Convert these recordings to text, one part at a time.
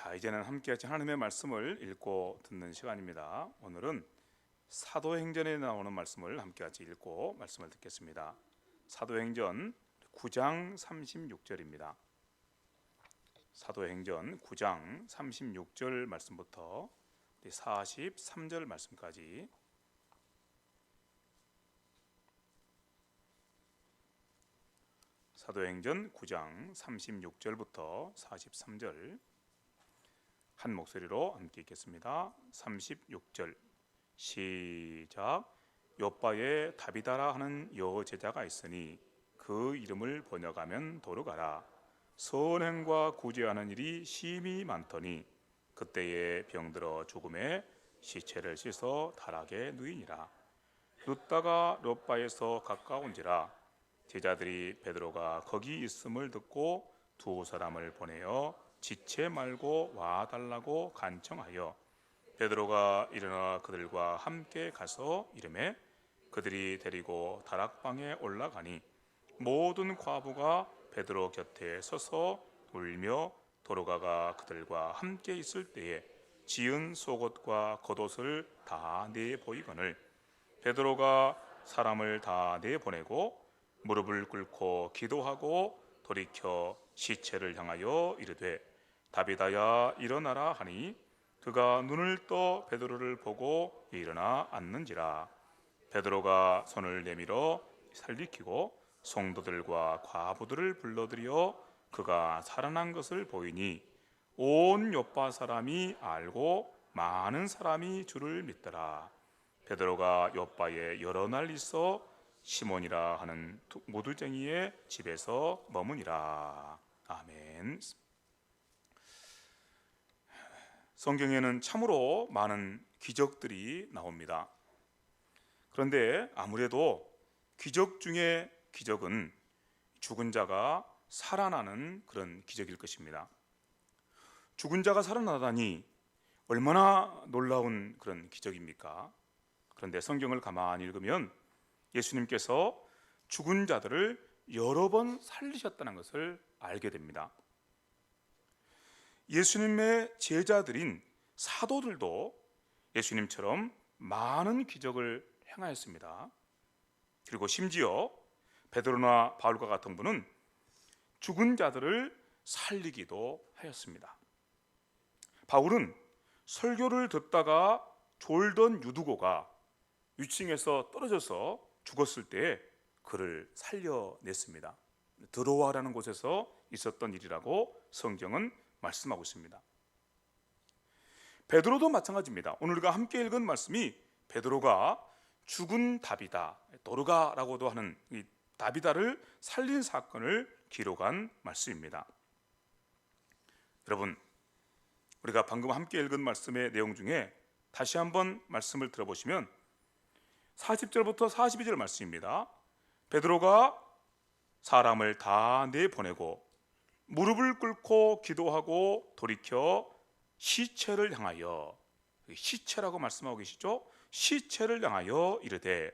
자, 이제는 함께 하나님의 말씀을 읽고 듣는 시간입니다. 오늘은 사도행전에 나오는 말씀을 함께 같이 읽고 말씀을 듣겠습니다. 사도행전 9장 36절입니다. 사도행전 9장 36절 말씀부터 43절 말씀까지 사도행전 9장 36절부터 43절 한 목소리로 함께 읽겠습니다. 36절 시작. 요빠에 다비다라 하는 여제자가 있으니 그 이름을 번역하면 도르가라. 선행과 구제하는 일이 심히 많더니 그때에 병들어 죽음에 시체를 씻어 다락에 누이니라. 룻다가 롯바에서 가까운지라 제자들이 베드로가 거기 있음을 듣고 두 사람을 보내어 지체 말고 와달라고 간청하여 베드로가 일어나 그들과 함께 가서 이르매 그들이 데리고 다락방에 올라가니 모든 과부가 베드로 곁에 서서 울며 도로가가 그들과 함께 있을 때에 지은 속옷과 겉옷을 다 내보이거늘 베드로가 사람을 다 내보내고 무릎을 꿇고 기도하고 돌이켜 시체를 향하여 이르되 다비다야 일어나라 하니 그가 눈을 떠 베드로를 보고 일어나 앉는지라. 베드로가 손을 내밀어 살리키고 성도들과 과부들을 불러들여 그가 살아난 것을 보이니 온 요파 사람이 알고 많은 사람이 주를 믿더라. 베드로가 요파에 여러 날 있어 시몬이라 하는 모두쟁이의 집에서 머무니라. 아멘. 성경에는 참으로 많은 기적들이 나옵니다. 그런데 아무래도 기적 중에 기적은 죽은 자가 살아나는 그런 기적일 것입니다. 죽은 자가 살아나다니 얼마나 놀라운 그런 기적입니까? 그런데 성경을 가만히 읽으면 예수님께서 죽은 자들을 여러 번 살리셨다는 것을 알게 됩니다. 예수님의 제자들인 사도들도 예수님처럼 많은 기적을 행하였습니다. 그리고 심지어 베드로나 바울과 같은 분은 죽은 자들을 살리기도 하였습니다. 바울은 설교를 듣다가 졸던 유두고가 위층에서 떨어져서 죽었을 때 그를 살려냈습니다. 드로아라는 곳에서 있었던 일이라고 성경은 말씀하고 있습니다. 베드로도 마찬가지입니다. 오늘 우리가 함께 읽은 말씀이 베드로가 죽은 다비다, 도르가라고도 하는 이 다비다를 살린 사건을 기록한 말씀입니다. 여러분, 우리가 방금 함께 읽은 말씀의 내용 중에 다시 한번 말씀을 들어보시면 40절부터 42절 말씀입니다. 베드로가 사람을 다 내보내고 무릎을 꿇고 기도하고 돌이켜 시체를 향하여, 시체라고 말씀하고 계시죠? 시체를 향하여 이르되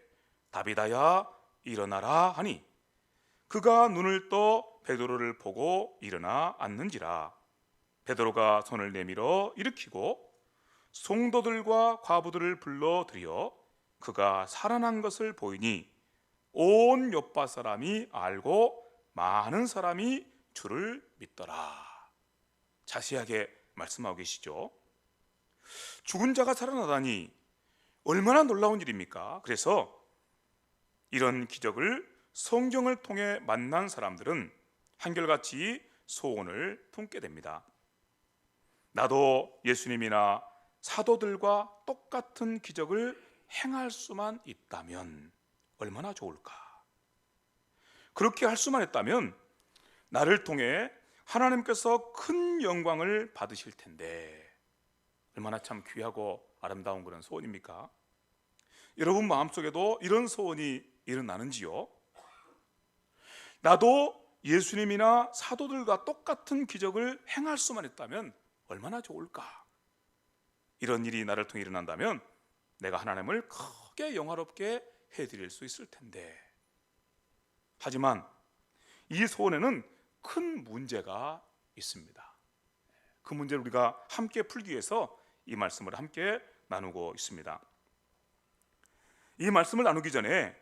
다비다야 일어나라 하니 그가 눈을 떠 베드로를 보고 일어나 앉는지라. 베드로가 손을 내밀어 일으키고 성도들과 과부들을 불러들여 그가 살아난 것을 보이니 온 요파 사람이 알고 많은 사람이 주를 믿더라. 자세하게 말씀하고 계시죠. 죽은 자가 살아나다니 얼마나 놀라운 일입니까? 그래서 이런 기적을 성경을 통해 만난 사람들은 한결같이 소원을 품게 됩니다. 나도 예수님이나 사도들과 똑같은 기적을 행할 수만 있다면 얼마나 좋을까? 그렇게 할 수만 있다면 나를 통해 하나님께서 큰 영광을 받으실 텐데 얼마나 참 귀하고 아름다운 그런 소원입니까? 여러분 마음속에도 이런 소원이 일어나는지요? 나도 예수님이나 사도들과 똑같은 기적을 행할 수만 있다면 얼마나 좋을까? 이런 일이 나를 통해 일어난다면 내가 하나님을 크게 영화롭게 해드릴 수 있을 텐데, 하지만 이 소원에는 큰 문제가 있습니다. 그 문제를 우리가 함께 풀기 위해서 이 말씀을 함께 나누고 있습니다. 이 말씀을 나누기 전에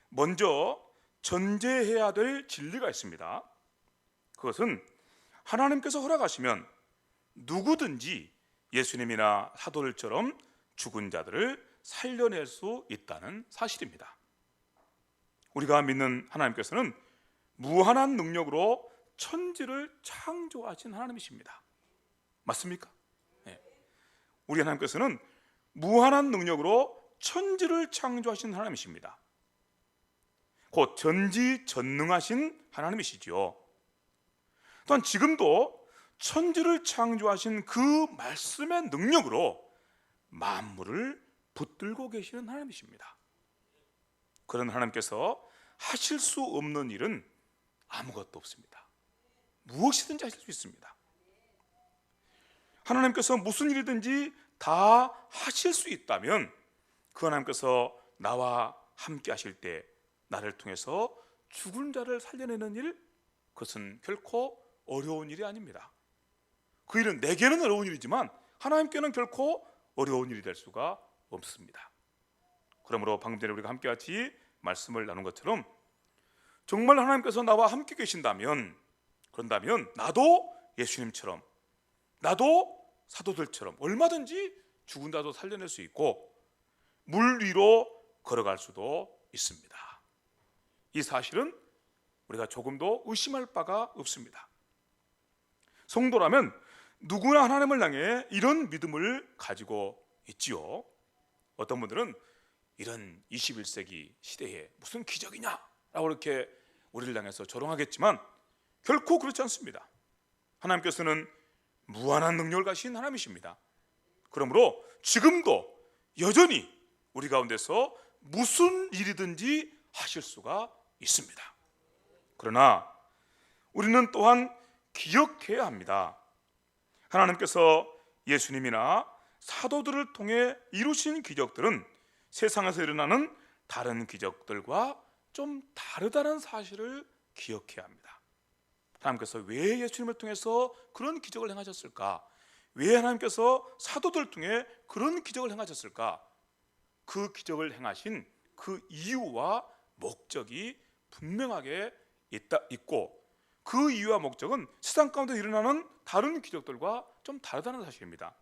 먼저 전제해야 될 진리가 있습니다. 그것은 하나님께서 허락하시면 누구든지 예수님이나 사도들처럼 죽은 자들을 살려낼 수 있다는 사실입니다. 우리가 믿는 하나님께서는 무한한 능력으로 천지를 창조하신 하나님이십니다. 맞습니까? 네. 우리 하나님께서는 무한한 능력으로 천지를 창조하신 하나님이십니다. 곧 전지전능하신 하나님이시지요. 또한 지금도 천지를 창조하신 그 말씀의 능력으로 만물을 붙들고 계시는 하나님이십니다. 그런 하나님께서 하실 수 없는 일은 아무것도 없습니다. 무엇이든지 하실 수 있습니다. 하나님께서 무슨 일이든지 다 하실 수 있다면 그 하나님께서 나와 함께 하실 때 나를 통해서 죽은 자를 살려내는 일, 그것은 결코 어려운 일이 아닙니다. 그 일은 내게는 어려운 일이지만 하나님께는 결코 어려운 일이 될 수가 없습니다. 그러므로 방금 전에 우리가 함께 같이 말씀을 나눈 것처럼 정말 하나님께서 나와 함께 계신다면, 그런다면 나도 예수님처럼, 나도 사도들처럼 얼마든지 죽은 자도 살려낼 수 있고 물 위로 걸어갈 수도 있습니다. 이 사실은 우리가 조금도 의심할 바가 없습니다. 성도라면 누구나 하나님을 향해 이런 믿음을 가지고 있지요. 어떤 분들은 이런 21세기 시대에 무슨 기적이냐 라고 이렇게 우리를 향해서 조롱하겠지만 결코 그렇지 않습니다. 하나님께서는 무한한 능력을 가진 하나님이십니다. 그러므로 지금도 여전히 우리 가운데서 무슨 일이든지 하실 수가 있습니다. 그러나 우리는 또한 기억해야 합니다. 하나님께서 예수님이나 사도들을 통해 이루신 기적들은 세상에서 일어나는 다른 기적들과 좀 다르다는 사실을 기억해야 합니다. 하나님께서 왜 예수님을 통해서 그런 기적을 행하셨을까? 왜 하나님께서 사도들을 통해 그런 기적을 행하셨을까? 그 기적을 행하신 그 이유와 목적이 분명하게 있고 그 이유와 목적은 세상 가운데 일어나는 다른 기적들과 좀 다르다는 사실입니다.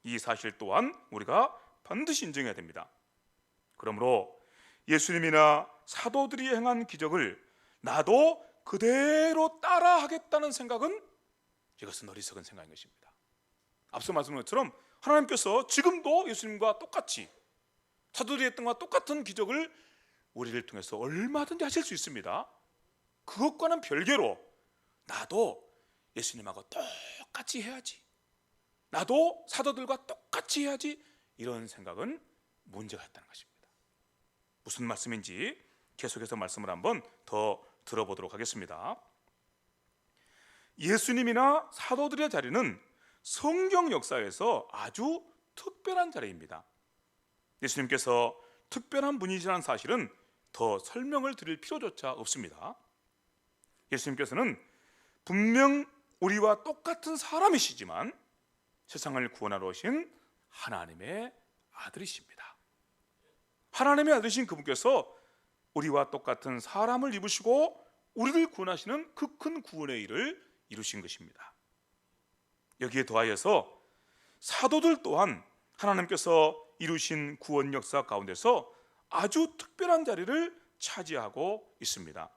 이 사실 또한 우리가 반드시 인정해야 됩니다. 그러므로 예수님이나 사도들이 행한 기적을 나도 그대로 따라하겠다는 생각은 이것은 어리석은 생각인 것입니다. 앞서 말씀드린 것처럼 하나님께서 지금도 예수님과 똑같이 사도들이 했던 것과 똑같은 기적을 우리를 통해서 얼마든지 하실 수 있습니다. 그것과는 별개로 나도 예수님하고 똑같이 해야지, 나도 사도들과 똑같이 해야지, 이런 생각은 문제가 있다는 것입니다. 무슨 말씀인지 계속해서 말씀을 한번 더 들어보도록 하겠습니다. 예수님이나 사도들의 자리는 성경 역사에서 아주 특별한 자리입니다. 예수님께서 특별한 분이시라는 사실은 더 설명을 드릴 필요조차 없습니다. 예수님께서는 분명 우리와 똑같은 사람이시지만 세상을 구원하러 오신 하나님의 아들이십니다. 하나님의 아들이신 그분께서 우리와 똑같은 사람을 입으시고 우리를 구원하시는 그 큰 구원의 일을 이루신 것입니다. 여기에 더하여서 사도들 또한 하나님께서 이루신 구원 역사 가운데서 아주 특별한 자리를 차지하고 있습니다.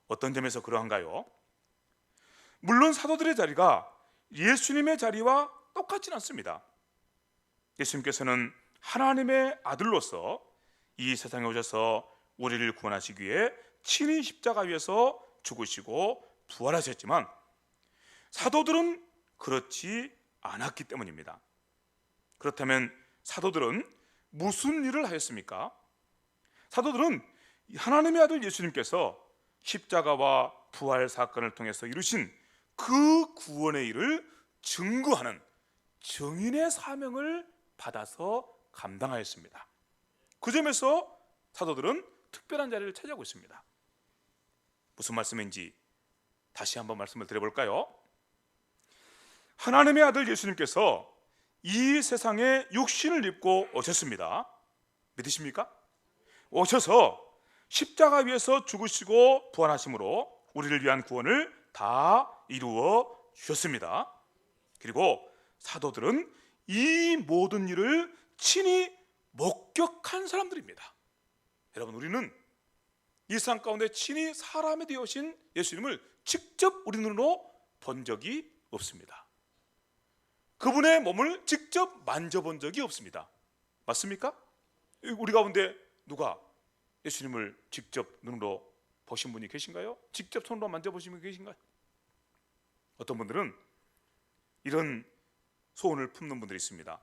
어떤 점에서 그러한가요? 물론 사도들의 자리가 예수님의 자리와 똑같지는 않습니다. 예수님께서는 하나님의 아들로서 이 세상에 오셔서 우리를 구원하시기 위해 친히 십자가 위에서 죽으시고 부활하셨지만 사도들은 그렇지 않았기 때문입니다. 그렇다면 사도들은 무슨 일을 하였습니까? 사도들은 하나님의 아들 예수님께서 십자가와 부활 사건을 통해서 이루신 그 구원의 일을 증거하는 증인의 사명을 받아서 감당하였습니다. 그 점에서 사도들은 특별한 자리를 차지하고 있습니다. 무슨 말씀인지 다시 한번 말씀을 드려볼까요? 하나님의 아들 예수님께서 이 세상에 육신을 입고 오셨습니다. 믿으십니까? 오셔서 십자가 위에서 죽으시고 부활하심으로 우리를 위한 구원을 다 이루어 주셨습니다. 그리고 사도들은 이 모든 일을 친히 목격한 사람들입니다. 여러분, 우리는 일상 가운데 친히 사람이 되어신 예수님을 직접 우리 눈으로 본 적이 없습니다. 그분의 몸을 직접 만져본 적이 없습니다. 맞습니까? 우리 가운데 누가 예수님을 직접 눈으로 보신 분이 계신가요? 직접 손으로 만져보신 분이 계신가요? 어떤 분들은 이런 소원을 품는 분들이 있습니다.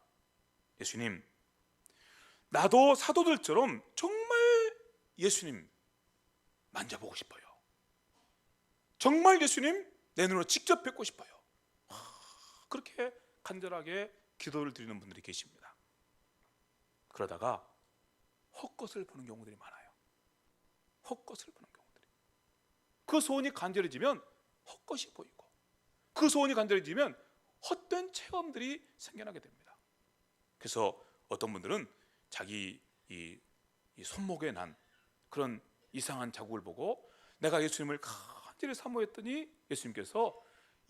예수님, 나도 사도들처럼 정말 예수님 만져보고 싶어요. 정말 예수님 내 눈으로 직접 뵙고 싶어요. 그렇게 간절하게 기도를 드리는 분들이 계십니다. 그러다가 헛것을 보는 경우들이 많아요. 헛것을 보는 경우들이. 그 소원이 간절해지면 헛것이 보이고, 그 소원이 간절해지면 헛된 체험들이 생겨나게 됩니다. 그래서 어떤 분들은 자기 이 손목에 난 그런 이상한 자국을 보고 내가 예수님을 간절히 사모했더니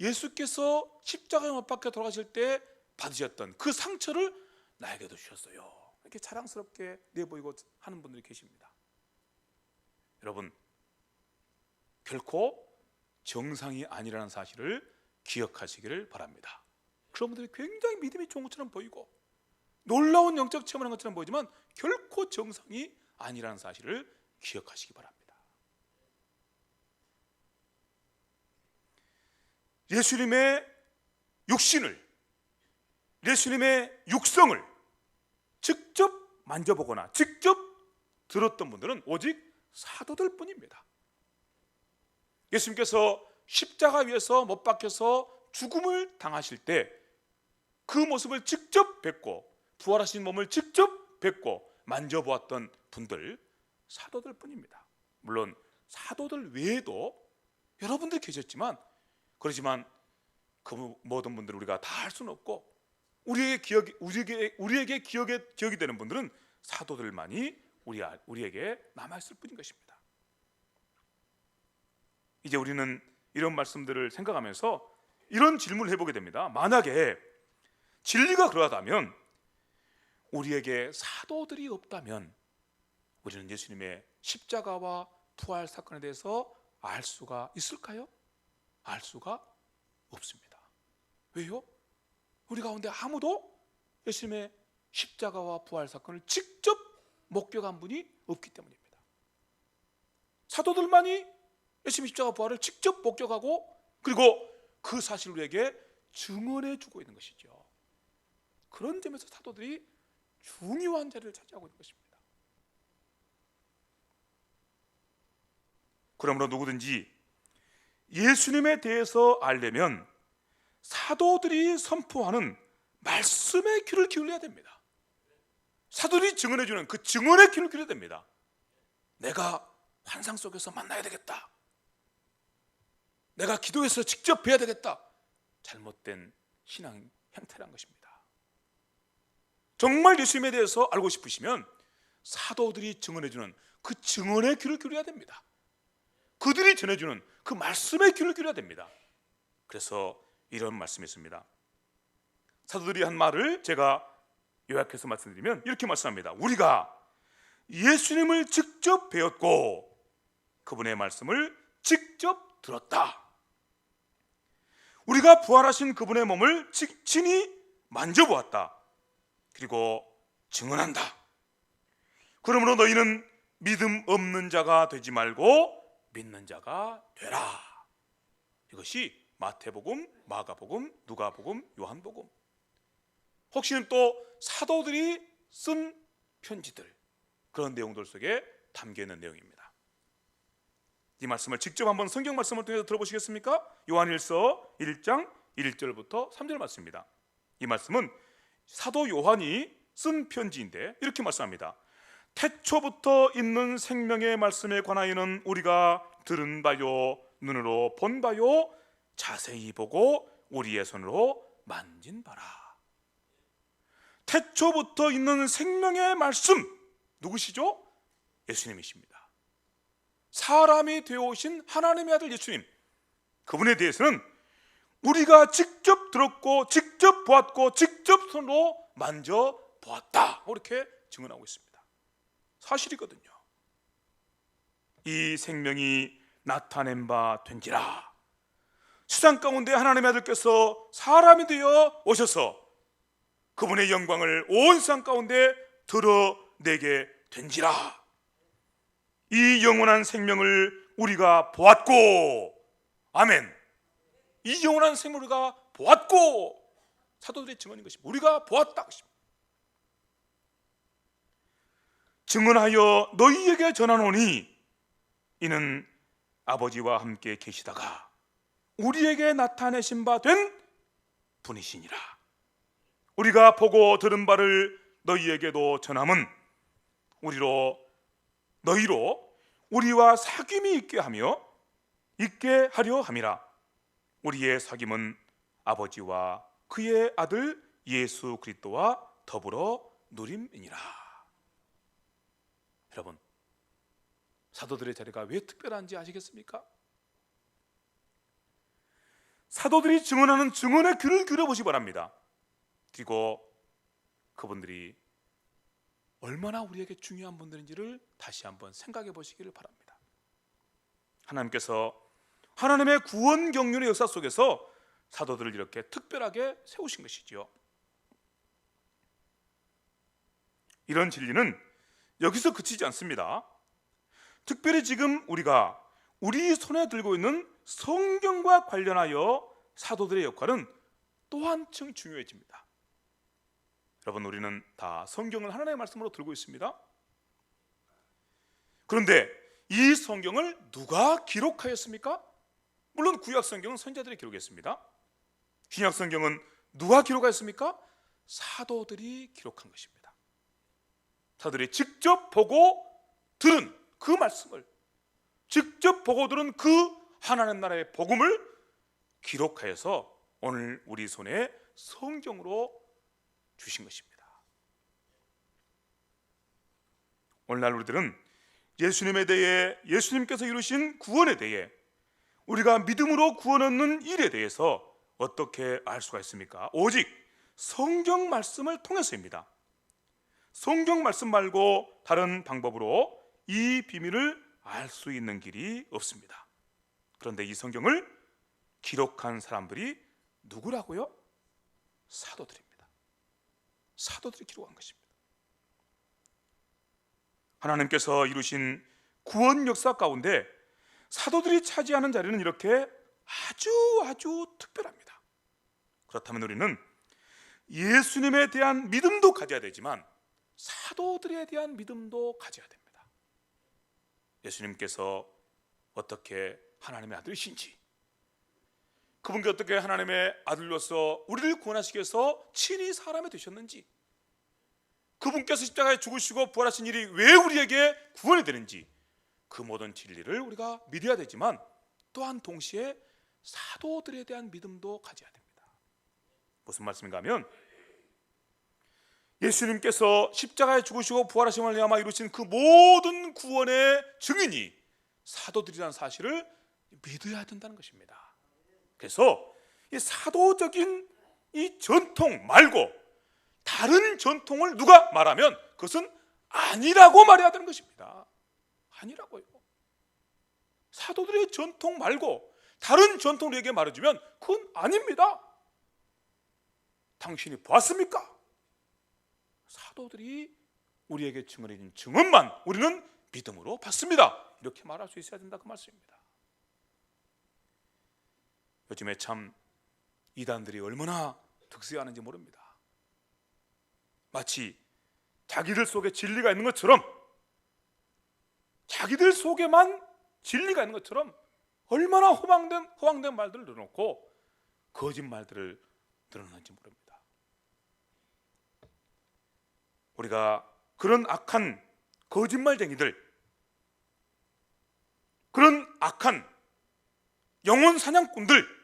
예수께서 십자가에 못 박혀 돌아가실 때 받으셨던 그 상처를 나에게도 주셨어요. 이렇게 자랑스럽게 내보이고 하는 분들이 계십니다. 여러분, 결코 정상이 아니라는 사실을 기억하시기를 바랍니다. 그런 분들이 굉장히 믿음이 좋은 것처럼 보이고 놀라운 영적 체험하는 것처럼 보이지만 결코 정상이 아니라는 사실을 기억하시기 바랍니다. 예수님의 육신을, 예수님의 육성을 직접 만져보거나 직접 들었던 분들은 오직 사도들 뿐입니다. 예수님께서 십자가 위에서 못 박혀서 죽음을 당하실 때 그 모습을 직접 뵙고 부활하신 몸을 직접 뵙고 만져보았던 분들, 사도들 뿐입니다. 물론 사도들 외에도 여러분들 계셨지만, 그렇지만 그 모든 분들을 우리가 다 할 수는 없고 우리에게 기억이 되는 분들은 사도들만이 우리에게 남아있을 뿐인 것입니다. 이제 우리는 이런 말씀들을 생각하면서 이런 질문을 해보게 됩니다. 만약에 진리가 그러하다면, 우리에게 사도들이 없다면 우리는 예수님의 십자가와 부활 사건에 대해서 알 수가 있을까요? 알 수가 없습니다. 왜요? 우리 가운데 아무도 예수님의 십자가와 부활 사건을 직접 목격한 분이 없기 때문입니다. 사도들만이 예수님의 십자가 부활을 직접 목격하고 그리고 그 사실을 우리에게 증언해 주고 있는 것이죠. 그런 점에서 사도들이 중요한 자리를 차지하고 있는 것입니다. 그러므로 누구든지 예수님에 대해서 알려면 사도들이 선포하는 말씀의 귀를 기울여야 됩니다. 사도들이 증언해 주는 그 증언의 귀를 기울여야 됩니다. 내가 환상 속에서 만나야 되겠다, 내가 기도해서 직접 뵈야 되겠다, 잘못된 신앙 형태란 것입니다. 정말 예수님에 대해서 알고 싶으시면 사도들이 증언해주는 그 증언의 귀를 기울여야 됩니다. 그들이 전해주는 그 말씀의 귀를 기울여야 됩니다. 그래서 이런 말씀이 있습니다. 사도들이 한 말을 제가 요약해서 말씀드리면 이렇게 말씀합니다. 우리가 예수님을 직접 배웠고 그분의 말씀을 직접 들었다. 우리가 부활하신 그분의 몸을 친히 만져보았다. 그리고 증언한다. 그러므로 너희는 믿음 없는 자가 되지 말고 믿는 자가 되라. 이것이 마태복음, 마가복음, 누가복음, 요한복음. 혹시는 또 사도들이 쓴 편지들, 그런 내용들 속에 담겨있는 내용입니다. 이 말씀을 직접 한번 성경 말씀을 통해서 들어보시겠습니까? 요한일서 1장 1절부터 3절 말씀입니다. 이 말씀은 사도 요한이 쓴 편지인데 이렇게 말씀합니다. 태초부터 있는 생명의 말씀에 관하여는 우리가 들은 바요, 눈으로 본 바요, 자세히 보고 우리의 손으로 만진 바라. 태초부터 있는 생명의 말씀, 누구시죠? 예수님이십니다. 사람이 되어오신 하나님의 아들 예수님, 그분에 대해서는 우리가 직접 들었고 직접 보았고 직접 손으로 만져보았다, 이렇게 증언하고 있습니다. 사실이거든요. 이 생명이 나타낸 바 된지라. 세상 가운데 하나님의 아들께서 사람이 되어 오셔서 그분의 영광을 온 세상 가운데 드러내게 된지라. 이 영원한 생명을 우리가 보았고, 아멘, 이 영원한 생명을 우리가 보았고, 사도들의 증언인 것입니다. 우리가 보았다 것입니다. 증언하여 너희에게 전하노니 이는 아버지와 함께 계시다가 우리에게 나타내신 바 된 분이시니라. 우리가 보고 들은 바를 너희에게도 전함은 너희로 우리와 사귐이 있게 하려 함이라. 우리의 사귐은 아버지와 그의 아들 예수 그리스도와 더불어 누림이니라. 여러분, 사도들의 자리가 왜 특별한지 아시겠습니까? 사도들이 증언하는 증언에 귀를 기울여보시기 바랍니다. 그리고 그분들이 얼마나 우리에게 중요한 분들인지를 다시 한번 생각해 보시기를 바랍니다. 하나님께서 하나님의 구원 경륜의 역사 속에서 사도들을 이렇게 특별하게 세우신 것이지요. 이런 진리는 여기서 그치지 않습니다. 특별히 지금 우리가 우리 손에 들고 있는 성경과 관련하여 사도들의 역할은 또 한층 중요해집니다. 여러분, 우리는 다 성경을 하나님의 말씀으로 들고 있습니다. 그런데 이 성경을 누가 기록하였습니까? 물론 구약 성경은 선지자들이 기록했습니다. 신약 성경은 누가 기록하였습니까? 사도들이 기록한 것입니다. 사도들이 직접 보고 들은 그 말씀을, 직접 보고 들은 그 하나님 나라의 복음을 기록하여서 오늘 우리 손에 성경으로 주신 것입니다. 오늘날 우리들은 예수님에 대해, 예수님께서 이루신 구원에 대해, 우리가 믿음으로 구원 얻는 일에 대해서 어떻게 알 수가 있습니까? 오직 성경 말씀을 통해서입니다. 성경 말씀 말고 다른 방법으로 이 비밀을 알 수 있는 길이 없습니다. 그런데 이 성경을 기록한 사람들이 누구라고요? 사도들입니다. 사도들이 기록한 것입니다. 하나님께서 이루신 구원 역사 가운데 사도들이 차지하는 자리는 이렇게 아주 특별합니다. 그렇다면 우리는 예수님에 대한 믿음도 가져야 되지만 사도들에 대한 믿음도 가져야 됩니다. 예수님께서 어떻게 하나님의 아들이신지, 그분께 어떻게 하나님의 아들로서 우리를 구원하시기 위해서 친히 사람이 되셨는지, 그분께서 십자가에 죽으시고 부활하신 일이 왜 우리에게 구원이 되는지, 그 모든 진리를 우리가 믿어야 되지만 또한 동시에 사도들에 대한 믿음도 가져야 됩니다. 무슨 말씀인가 하면, 예수님께서 십자가에 죽으시고 부활하심을 위하여 이루신 그 모든 구원의 증인이 사도들이라는 사실을 믿어야 된다는 것입니다. 그래서 이 사도적인 이 전통 말고 다른 전통을 누가 말하면 그것은 아니라고 말해야 되는 것입니다. 아니라고요. 사도들의 전통 말고 다른 전통을 우리에게 말해주면 그건 아닙니다. 당신이 보았습니까? 사도들이 우리에게 증언해 준 증언만 우리는 믿음으로 받습니다. 이렇게 말할 수 있어야 된다, 그 말씀입니다. 요즘에 참 이단들이 얼마나 득세하는지 모릅니다. 마치 자기들 속에 진리가 있는 것처럼, 자기들 속에만 진리가 있는 것처럼 얼마나 허황된 말들을 늘어놓고 거짓말들을 늘어놓는지 모릅니다. 우리가 그런 악한 거짓말쟁이들, 그런 악한 영혼 사냥꾼들,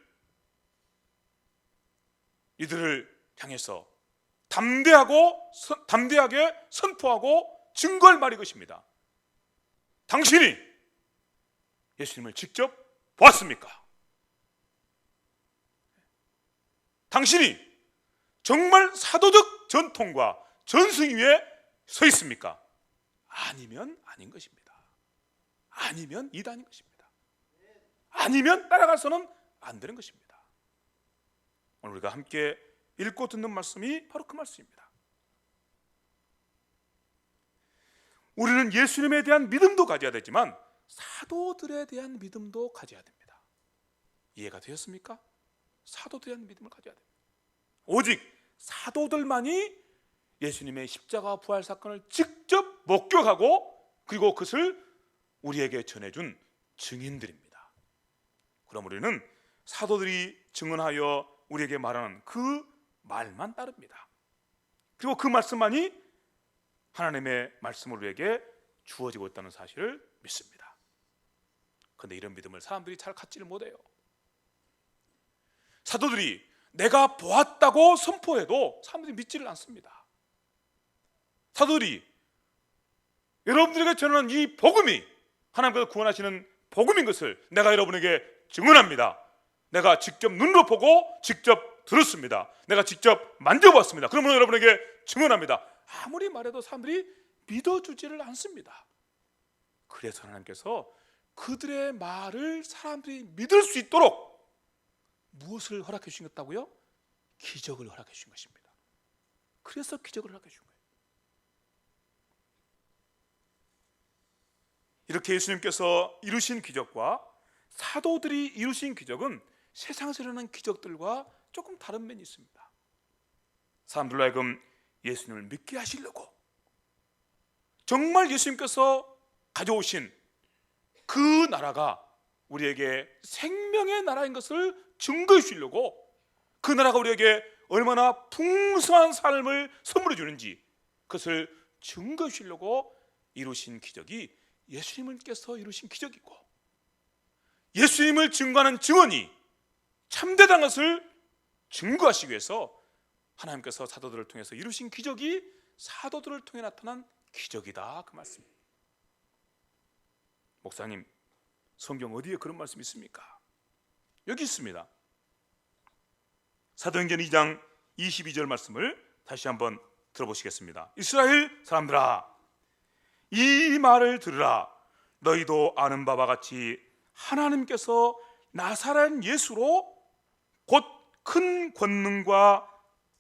이들을 향해서 담대하게 선포하고 증거할 말이 것입니다. 당신이 예수님을 직접 보았습니까? 당신이 정말 사도적 전통과 전승 위에 서 있습니까? 아니면 아닌 것입니다. 아니면 이단인 것입니다. 아니면 따라가서는 안 되는 것입니다. 오늘 우리가 함께 읽고 듣는 말씀이 바로 그 말씀입니다. 우리는 예수님에 대한 믿음도 가져야 되지만 사도들에 대한 믿음도 가져야 됩니다. 이해가 되었습니까? 사도들에 대한 믿음을 가져야 됩니다. 오직 사도들만이 예수님의 십자가 부활 사건을 직접 목격하고 그리고 그것을 우리에게 전해준 증인들입니다. 그럼 우리는 사도들이 증언하여 우리에게 말하는 그 말만 따릅니다. 그리고 그 말씀만이 하나님의 말씀으로 우리에게 주어지고 있다는 사실을 믿습니다. 그런데 이런 믿음을 사람들이 잘 갖지를 못해요. 사도들이 내가 보았다고 선포해도 사람들이 믿지를 않습니다. 사도들이 여러분들에게 전하는 이 복음이 하나님께서 구원하시는 복음인 것을 내가 여러분에게 증언합니다. 내가 직접 눈으로 보고 직접 들었습니다. 내가 직접 만져봤습니다. 그러면 여러분에게 증언합니다. 아무리 말해도 사람들이 믿어주지를 않습니다. 그래서 하나님께서 그들의 말을 사람들이 믿을 수 있도록 무엇을 허락해 주셨다고요? 기적을 허락해 주신 것입니다. 그래서 기적을 허락해 주신 거예요. 이렇게 예수님께서 이루신 기적과 사도들이 이루신 기적은 세상에서 일어나는 기적들과 조금 다른 면이 있습니다. 사람들로 하여금 예수님을 믿게 하시려고 정말 예수님께서 가져오신 그 나라가 우리에게 생명의 나라인 것을 증거해 주려고 그 나라가 우리에게 얼마나 풍성한 삶을 선물해 주는지 그것을 증거해 주려고 이루신 기적이 예수님께서 이루신 기적이고 예수님을 증거하는 증언이 참되다는 것을 증거하시기 위해서 하나님께서 사도들을 통해서 이루신 기적이 사도들을 통해 나타난 기적이다 그 말씀입니다. 목사님, 성경 어디에 그런 말씀이 있습니까? 여기 있습니다. 사도행전 2장 22절 말씀을 다시 한번 들어보시겠습니다. 이스라엘 사람들아 이 말을 들으라. 너희도 아는 바와 같이 하나님께서 나사렛 예수로 곧 큰 권능과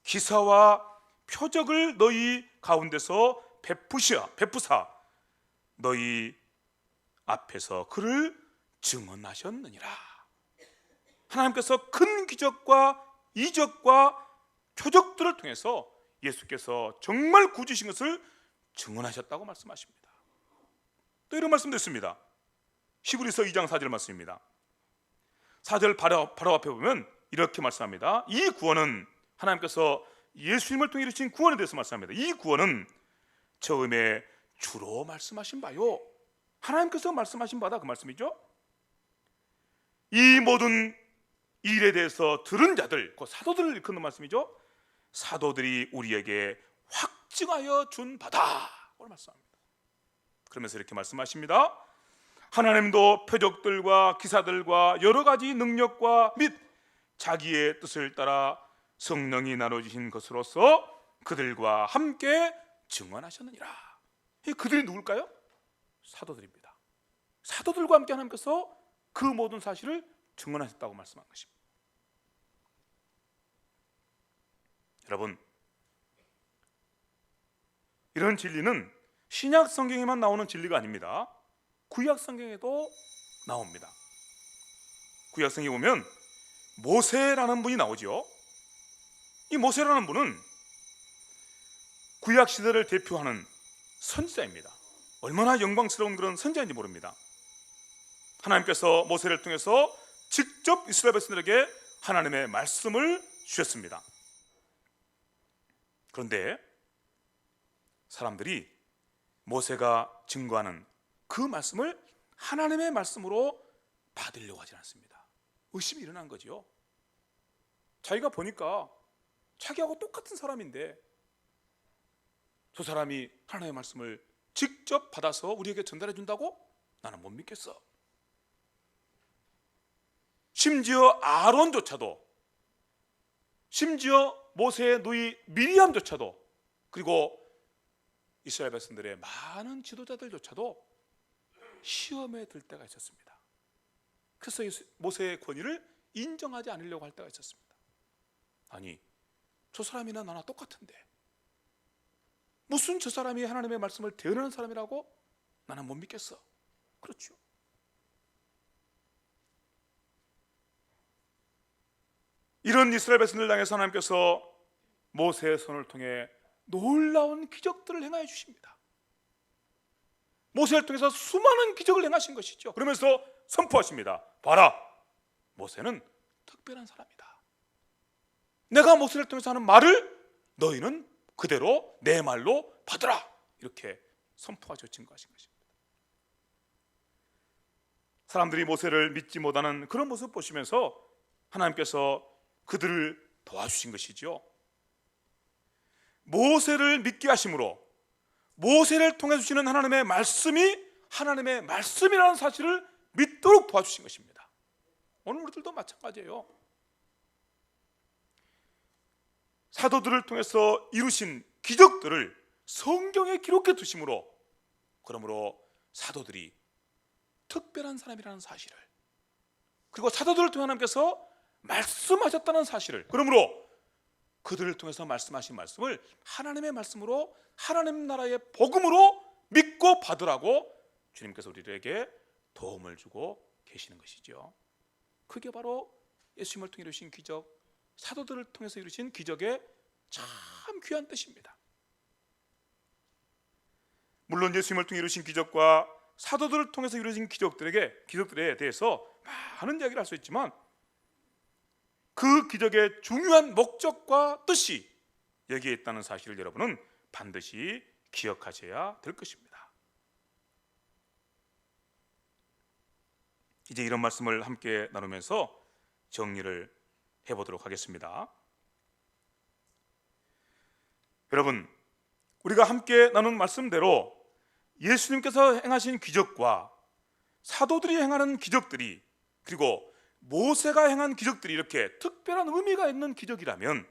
기사와 표적을 너희 가운데서 베푸사 너희 앞에서 그를 증언하셨느니라. 하나님께서 큰 기적과 이적과 표적들을 통해서 예수께서 정말 구주신 것을 증언하셨다고 말씀하십니다. 또 이런 말씀도 있습니다. 히브리서 2장 4절 말씀입니다. 4절 바로 앞에 보면 이렇게 말씀합니다. 이 구원은 하나님께서 예수님을 통해 이루신 구원에 대해서 말씀합니다. 이 구원은 처음에 주로 말씀하신 바요. 하나님께서 말씀하신 바다 그 말씀이죠. 이 모든 일에 대해서 들은 자들, 그 사도들을 일컫는 말씀이죠. 사도들이 우리에게 확증하여 준 바다 오늘 말씀합니다. 그러면서 이렇게 말씀하십니다. 하나님도 표적들과 기사들과 여러 가지 능력과 및 자기의 뜻을 따라 성령이 나눠주신 것으로서 그들과 함께 증언하셨느니라. 이 그들이 누굴까요? 사도들입니다. 사도들과 함께 하나님께서 그 모든 사실을 증언하셨다고 말씀한 것입니다. 여러분, 이런 진리는 신약 성경에만 나오는 진리가 아닙니다. 구약 성경에도 나옵니다. 구약 성경에 보면 모세라는 분이 나오죠. 이 모세라는 분은 구약 시대를 대표하는 선지자입니다. 얼마나 영광스러운 그런 선지자인지 모릅니다. 하나님께서 모세를 통해서 직접 이스라엘 백성들에게 하나님의 말씀을 주셨습니다. 그런데 사람들이 모세가 증거하는 그 말씀을 하나님의 말씀으로 받으려고 하지 않습니다. 의심이 일어난 거죠. 자기가 보니까 자기하고 똑같은 사람인데 저 사람이 하나님의 말씀을 직접 받아서 우리에게 전달해 준다고? 나는 못 믿겠어. 심지어 아론조차도, 심지어 모세의 누이 미리암조차도, 그리고 이스라엘 백성들의 많은 지도자들조차도 시험에 들 때가 있었습니다. 그래서 모세의 권위를 인정하지 않으려고 할 때가 있었습니다. 아니, 저 사람이나 나나 똑같은데 무슨 저 사람이 하나님의 말씀을 대언하는 사람이라고? 나는 못 믿겠어. 그렇죠. 이런 이스라엘 백성들 향해서 하나님께서 모세의 손을 통해 놀라운 기적들을 행하여 주십니다. 모세를 통해서 수많은 기적을 행하신 것이죠. 그러면서 선포하십니다. 봐라, 모세는 특별한 사람이다. 내가 모세를 통해서 하는 말을 너희는 그대로 내 말로 받으라. 이렇게 선포하셔 증거하신 것입니다. 사람들이 모세를 믿지 못하는 그런 모습 보시면서 하나님께서 그들을 도와주신 것이죠. 모세를 믿게 하심으로 모세를 통해 주시는 하나님의 말씀이 하나님의 말씀이라는 사실을 믿도록 도와주신 것입니다. 오늘 우리들도 마찬가지예요. 사도들을 통해서 이루신 기적들을 성경에 기록해 두심으로, 그러므로 사도들이 특별한 사람이라는 사실을, 그리고 사도들을 통해 하나님께서 말씀하셨다는 사실을, 그러므로 그들을 통해서 말씀하신 말씀을 하나님의 말씀으로, 하나님 나라의 복음으로 믿고 받으라고 주님께서 우리에게 도움을 주고 계시는 것이죠. 그게 바로 예수님을 통해 이루신 기적, 사도들을 통해서 이루신 기적의 참 귀한 뜻입니다. 물론 예수님을 통해 이루신 기적과 사도들을 통해서 이루어진 기적들에 대해서 많은 이야기를 할 수 있지만, 그 기적의 중요한 목적과 뜻이 여기에 있다는 사실을 여러분은 반드시 기억하셔야 될 것입니다. 이제 이런 말씀을 함께 나누면서 정리를 해보도록 하겠습니다. 여러분, 우리가 함께 나눈 말씀대로 예수님께서 행하신 기적과 사도들이 행하는 기적들이, 그리고 모세가 행한 기적들이 이렇게 특별한 의미가 있는 기적이라면,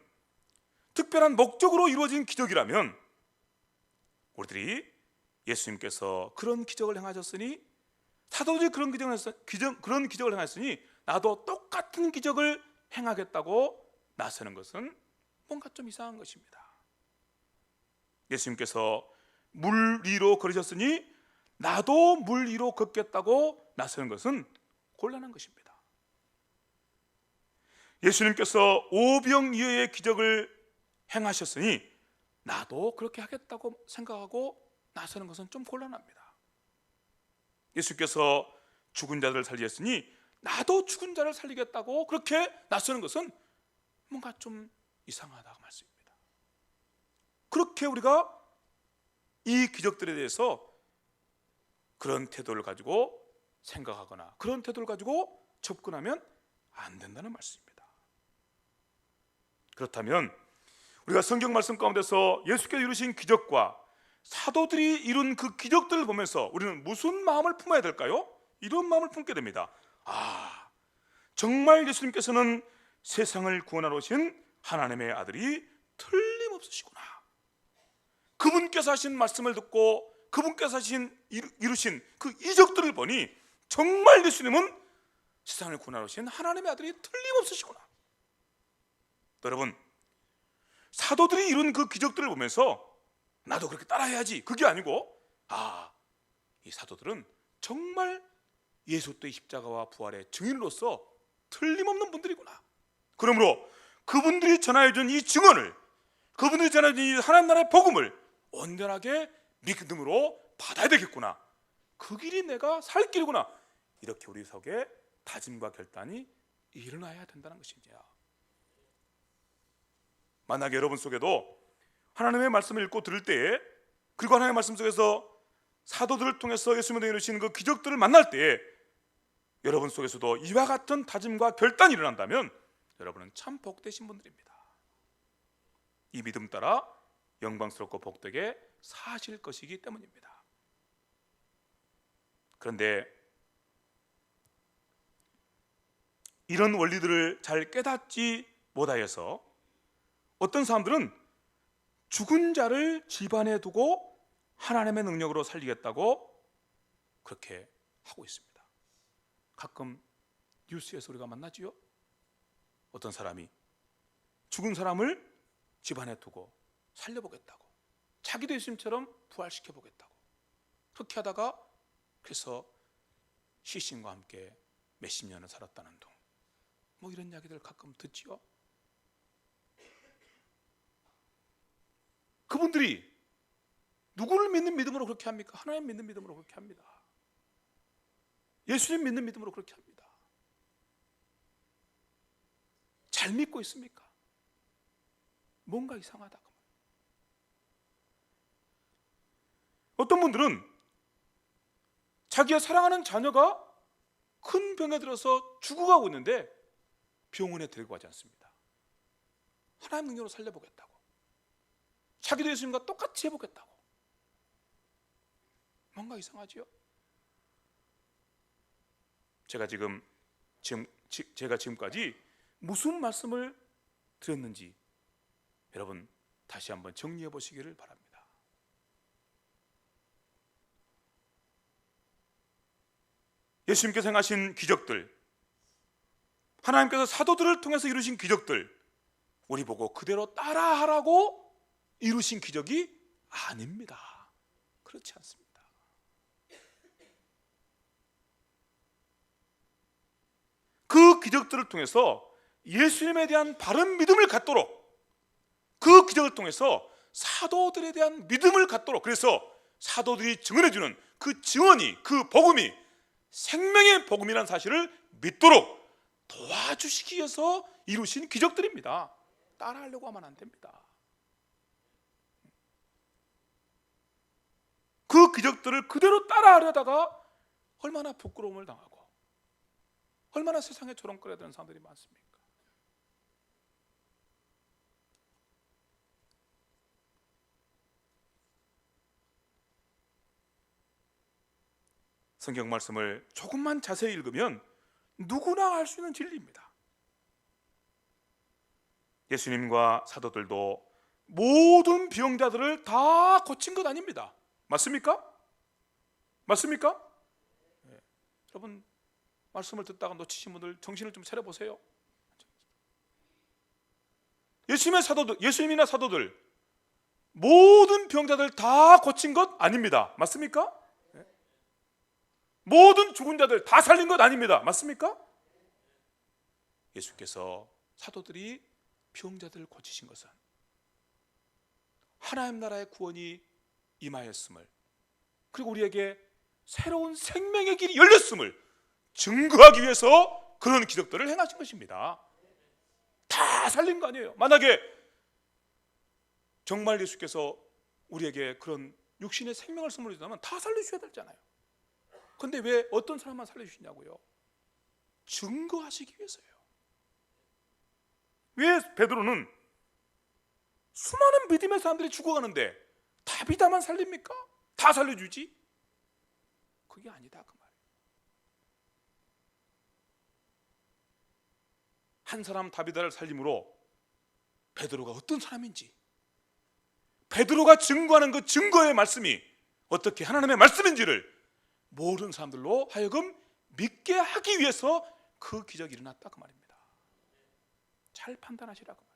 특별한 목적으로 이루어진 기적이라면, 우리들이 예수님께서 그런 기적을 행하셨으니, 사도들이 그런 기적을 행하셨으니 나도 똑같은 기적을 행하겠다고 나서는 것은 뭔가 좀 이상한 것입니다. 예수님께서 물 위로 걸으셨으니 나도 물 위로 걷겠다고 나서는 것은 곤란한 것입니다. 예수님께서 오병이어의 기적을 행하셨으니 나도 그렇게 하겠다고 생각하고 나서는 것은 좀 곤란합니다. 예수께서 죽은 자들을 살리셨으니 나도 죽은 자를 살리겠다고 그렇게 나서는 것은 뭔가 좀 이상하다고 말씀입니다. 그렇게 우리가 이 기적들에 대해서 그런 태도를 가지고 생각하거나 그런 태도를 가지고 접근하면 안 된다는 말씀입니다. 그렇다면 우리가 성경 말씀 가운데서 예수께서 이루신 기적과 사도들이 이룬 그 기적들을 보면서 우리는 무슨 마음을 품어야 될까요? 이런 마음을 품게 됩니다. 정말 예수님께서는 세상을 구원하러 오신 하나님의 아들이 틀림없으시구나. 그분께서 하신 말씀을 듣고 그분께서 이루신 그 이적들을 보니 정말 예수님은 세상을 구원하러 오신 하나님의 아들이 틀림없으시구나. 여러분, 사도들이 이룬 그 기적들을 보면서 나도 그렇게 따라해야지, 그게 아니고 이 사도들은 정말 예수 그리스도의 십자가와 부활의 증인으로서 틀림없는 분들이구나. 그러므로 그분들이 전하여준 이 증언을, 그분들이 전하여준 이 하나님 나라의 복음을 온전하게 믿음으로 받아야 되겠구나. 그 길이 내가 살 길이구나. 이렇게 우리 속에 다짐과 결단이 일어나야 된다는 것입니다. 만약에 여러분 속에도 하나님의 말씀을 읽고 들을 때에, 그리고 하나님의 말씀 속에서 사도들을 통해서 예수님을 이루신 그 기적들을 만날 때에 여러분 속에서도 이와 같은 다짐과 결단이 일어난다면 여러분은 참 복되신 분들입니다. 이 믿음 따라 영광스럽고 복되게 사실 것이기 때문입니다. 그런데 이런 원리들을 잘 깨닫지 못하여서 어떤 사람들은 죽은 자를 집안에 두고 하나님의 능력으로 살리겠다고 그렇게 하고 있습니다. 가끔 뉴스에서 우리가 만나지요. 어떤 사람이 죽은 사람을 집안에 두고 살려보겠다고, 자기도 예수님처럼 부활시켜보겠다고 그렇게 하다가 그래서 시신과 함께 몇십 년을 살았다는 둥, 뭐 이런 이야기들 가끔 듣지요. 그분들이 누구를 믿는 믿음으로 그렇게 합니까? 하나님 믿는 믿음으로 그렇게 합니다. 예수님 믿는 믿음으로 그렇게 합니다. 잘 믿고 있습니까? 뭔가 이상하다. 어떤 분들은 자기가 사랑하는 자녀가 큰 병에 들어서 죽어가고 있는데 병원에 데리고 가지 않습니다. 하나님 능력으로 살려보겠다고, 자기도 예수님과 똑같이 해보겠다고. 뭔가 이상하지요? 제가 지금까지 무슨 말씀을 드렸는지 여러분 다시 한번 정리해 보시기를 바랍니다. 예수님께서 행하신 기적들, 하나님께서 사도들을 통해서 이루신 기적들, 우리 보고 그대로 따라하라고 이루신 기적이 아닙니다. 그렇지 않습니다. 그 기적들을 통해서 예수님에 대한 바른 믿음을 갖도록, 그 기적을 통해서 사도들에 대한 믿음을 갖도록, 그래서 사도들이 증언해주는 그 증언이, 그 복음이 생명의 복음이라는 사실을 믿도록 도와주시기 위해서 이루신 기적들입니다. 따라하려고 하면 안 됩니다. 그 기적들을 그대로 따라하려다가 얼마나 부끄러움을 당하고 얼마나 세상에 조롱거려야 되는 사람들이 많습니까? 성경 말씀을 조금만 자세히 읽으면 누구나 알 수 있는 진리입니다. 예수님과 사도들도 모든 병자들을 다 고친 것 아닙니다. 맞습니까? 맞습니까? 네. 여러분 말씀을 듣다가 놓치신 분들 정신을 좀 차려보세요. 예수님이나 사도들 모든 병자들 다 고친 것 아닙니다. 맞습니까? 네. 모든 죽은 자들 다 살린 것 아닙니다. 맞습니까? 예수께서 사도들이 병자들을 고치신 것은 하나님 나라의 구원이 임하였음을, 그리고 우리에게 새로운 생명의 길이 열렸음을 증거하기 위해서 그런 기적들을 행하신 것입니다. 다 살린 거 아니에요. 만약에 정말 예수께서 우리에게 그런 육신의 생명을 선물해 주다면 다 살려주셔야 되잖아요. 그런데 왜 어떤 사람만 살려주시냐고요? 증거하시기 위해서요. 왜 베드로는 수많은 믿음의 사람들이 죽어가는데 다비다만 살립니까? 다 살려주지? 그게 아니다 그 말이에요. 한 사람 다비다를 살림으로 베드로가 어떤 사람인지, 베드로가 증거하는 그 증거의 말씀이 어떻게 하나님의 말씀인지를 모든 사람들로 하여금 믿게 하기 위해서 그 기적이 일어났다 그 말입니다. 잘 판단하시라 그 말이에요.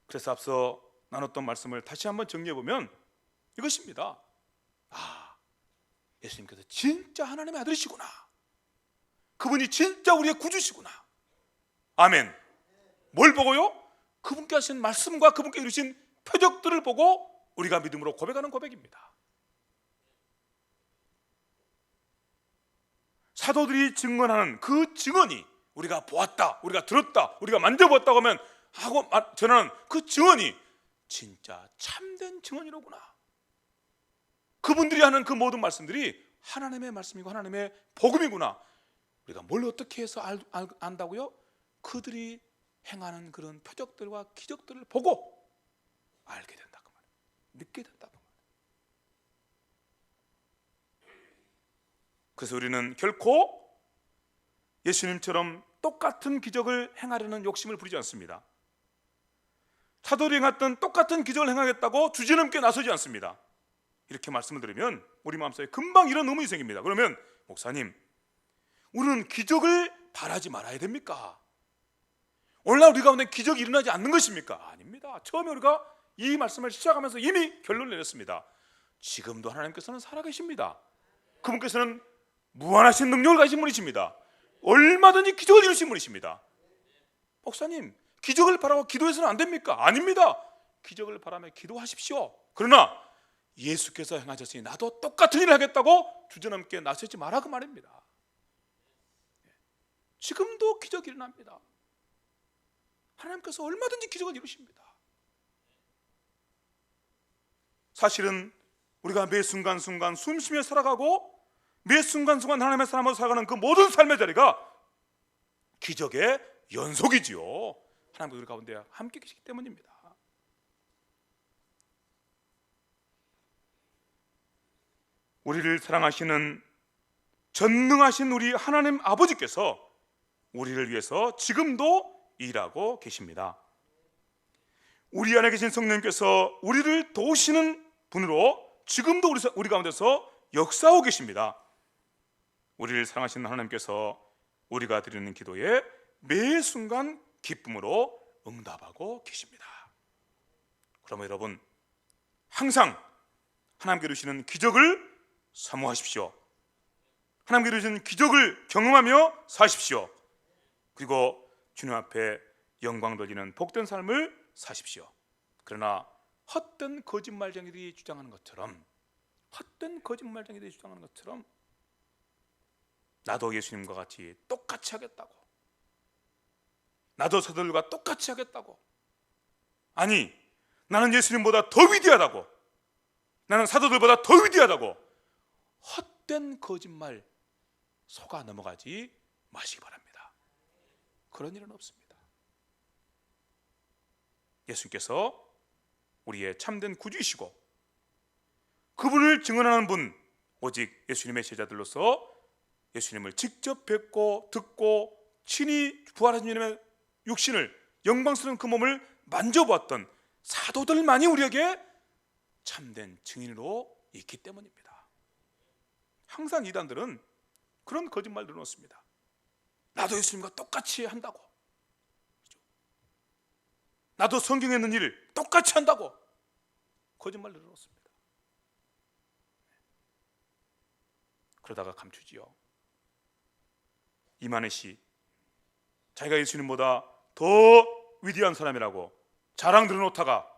그래서 앞서 나눴던 말씀을 다시 한번 정리해보면 이것입니다. 예수님께서 진짜 하나님의 아들이시구나, 그분이 진짜 우리의 구주시구나. 아멘. 뭘 보고요? 그분께 하신 말씀과 그분께 이루신 표적들을 보고 우리가 믿음으로 고백하는 고백입니다. 사도들이 증언하는 그 증언이, 우리가 보았다, 우리가 들었다, 우리가 만져보았다고 하면 하고 전하는 그 증언이 진짜 참된 증언이로구나. 그분들이 하는 그 모든 말씀들이 하나님의 말씀이고 하나님의 복음이구나. 우리가 뭘 어떻게 해서 안다고요? 그들이 행하는 그런 표적들과 기적들을 보고 알게 된다 그 말이에요. 믿게 된다 그 말이에요. 그래서 우리는 결코 예수님처럼 똑같은 기적을 행하려는 욕심을 부리지 않습니다. 사도들이 행했던 똑같은 기적을 행하겠다고 주제넘게 나서지 않습니다. 이렇게 말씀을 드리면 우리 마음속에 금방 이런 의문이 생깁니다. 그러면 목사님, 우리는 기적을 바라지 말아야 됩니까? 오늘날 우리 가운데 기적이 일어나지 않는 것입니까? 아닙니다. 처음에 우리가 이 말씀을 시작하면서 이미 결론을 내렸습니다. 지금도 하나님께서는 살아계십니다. 그분께서는 무한하신 능력을 가진 분이십니다. 얼마든지 기적을 이루신 분이십니다. 목사님, 기적을 바라고 기도해서는 안 됩니까? 아닙니다. 기적을 바라며 기도하십시오. 그러나 예수께서 행하셨으니 나도 똑같은 일을 하겠다고 주저넘게 나서지 마라 그 말입니다. 지금도 기적이 일어납니다. 하나님께서 얼마든지 기적을 이루십니다. 사실은 우리가 매 순간순간 숨쉬며 살아가고 매 순간순간 하나님의 사람으로 살아가는 그 모든 삶의 자리가 기적의 연속이지요. 하나님께서 우리 가운데 함께 계시기 때문입니다. 우리를 사랑하시는 전능하신 우리 하나님 아버지께서 우리를 위해서 지금도 일하고 계십니다. 우리 안에 계신 성령님께서 우리를 도우시는 분으로 지금도 우리 가운데서 역사하고 계십니다. 우리를 사랑하시는 하나님께서 우리가 드리는 기도에 매 순간 기쁨으로 응답하고 계십니다. 그러면 여러분, 항상 하나님께 이루시는 기적을 사모하십시오. 하나님께 이루시는 기적을 경험하며 사십시오. 그리고 주님 앞에 영광 돌리는 복된 삶을 사십시오. 그러나 헛된 거짓말쟁이들이 주장하는 것처럼, 나도 예수님과 같이 똑같이 하겠다고, 나도 사도들과 똑같이 하겠다고, 아니 나는 예수님보다 더 위대하다고, 나는 사도들보다 더 위대하다고 헛된 거짓말 속아 넘어가지 마시기 바랍니다. 그런 일은 없습니다. 예수님께서 우리의 참된 구주이시고 그분을 증언하는 분, 오직 예수님의 제자들로서 예수님을 직접 뵙고 듣고 친히 부활하신 주님의 육신을, 영광스러운 그 몸을 만져보았던 사도들만이 우리에게 참된 증인으로 있기 때문입니다. 항상 이단들은 그런 거짓말들을 넣습니다. 나도 예수님과 똑같이 한다고, 나도 성경에 있는 일을 똑같이 한다고 거짓말을 넣습니다. 그러다가 감추지요. 이만희 씨, 자기가 예수님보다 더 위대한 사람이라고 자랑 들어놓다가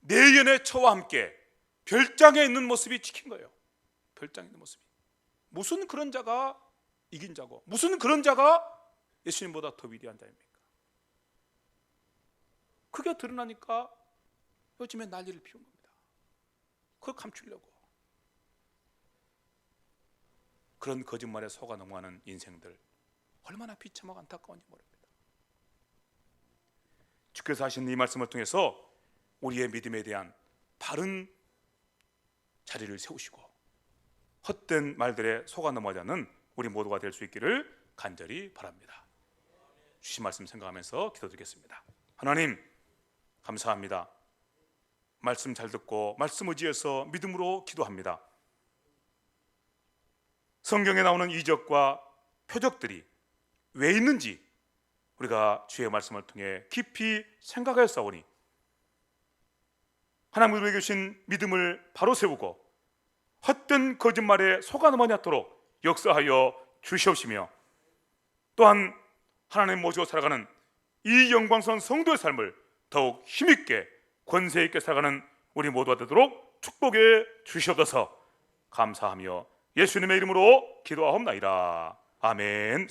내연의 처와 함께 별장에 있는 모습이 찍힌 거예요. 별장에 있는 모습이. 무슨 그런 자가 이긴 자고, 무슨 그런 자가 예수님보다 더 위대한 자입니까? 그게 드러나니까 요즘에 난리를 피운 겁니다. 그걸 감추려고. 그런 거짓말에 속아 넘어가는 인생들, 얼마나 비참하고 안타까운지 모릅니다. 주께서 하신 이 말씀을 통해서 우리의 믿음에 대한 바른 자리를 세우시고 헛된 말들에 속아 넘어가지 않는 우리 모두가 될 수 있기를 간절히 바랍니다. 주신 말씀 생각하면서 기도드리겠습니다. 하나님, 감사합니다. 말씀 잘 듣고 말씀 의지해서 믿음으로 기도합니다. 성경에 나오는 이적과 표적들이 왜 있는지 우리가 주의 말씀을 통해 깊이 생각하였사오니 하나님 우리에게 주신 믿음을 바로 세우고 헛된 거짓말에 속아 넘어가지 않도록 역사하여 주시옵시며, 또한 하나님 모시고 살아가는 이 영광스러운 성도의 삶을 더욱 힘있게 권세 있게 살아가는 우리 모두가 되도록 축복해 주시옵소서. 감사하며 예수님의 이름으로 기도하옵나이다. 아멘.